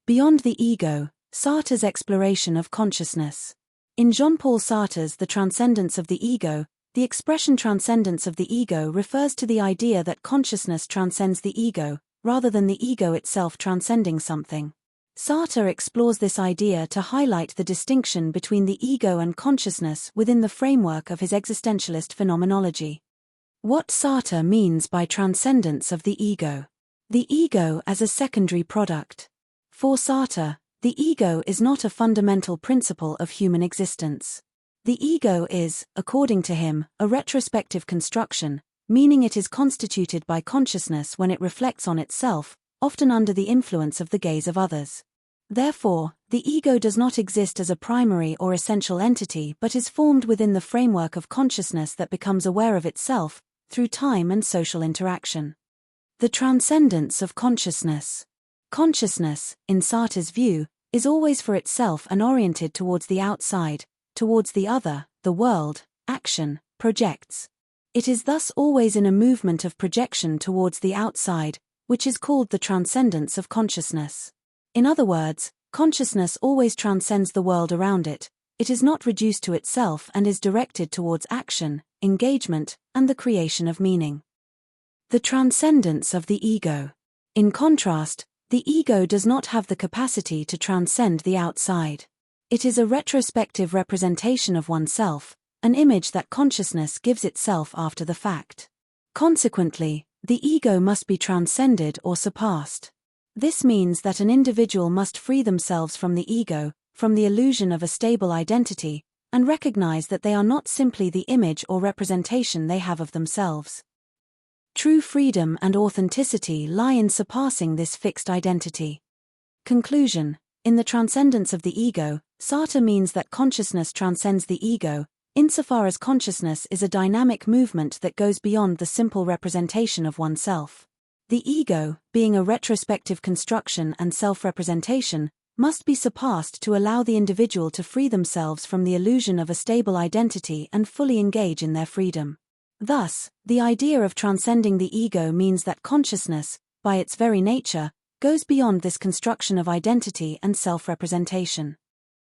Beyond the ego, Sartre's exploration of consciousness. In Jean-Paul Sartre's The Transcendence of the Ego, the expression transcendence of the ego refers to the idea that consciousness transcends the ego, rather than the ego itself transcending something. Sartre explores this idea to highlight the distinction between the ego and consciousness within the framework of his existentialist phenomenology. What Sartre means by transcendence of the ego. The ego as a secondary product. For Sartre, the ego is not a fundamental principle of human existence. The ego is, according to him, a retrospective construction, meaning it is constituted by consciousness when it reflects on itself, often under the influence of the gaze of others. Therefore, the ego does not exist as a primary or essential entity but is formed within the framework of consciousness that becomes aware of itself, through time and social interaction. The transcendence of consciousness. Consciousness, in Sartre's view, is always for itself and oriented towards the outside, towards the other, the world, action, projects. It is thus always in a movement of projection towards the outside, which is called the transcendence of consciousness. In other words, consciousness always transcends the world around it, it is not reduced to itself and is directed towards action, engagement, and the creation of meaning. The transcendence of the ego. In contrast, the ego does not have the capacity to transcend the outside. It is a retrospective representation of oneself, an image that consciousness gives itself after the fact. Consequently, the ego must be transcended or surpassed. This means that an individual must free themselves from the ego, from the illusion of a stable identity, and recognize that they are not simply the image or representation they have of themselves. True freedom and authenticity lie in surpassing this fixed identity. Conclusion. In the transcendence of the ego, Sartre means that consciousness transcends the ego, insofar as consciousness is a dynamic movement that goes beyond the simple representation of oneself. The ego, being a retrospective construction and self-representation, must be surpassed to allow the individual to free themselves from the illusion of a stable identity and fully engage in their freedom. Thus, the idea of transcending the ego means that consciousness, by its very nature, goes beyond this construction of identity and self-representation.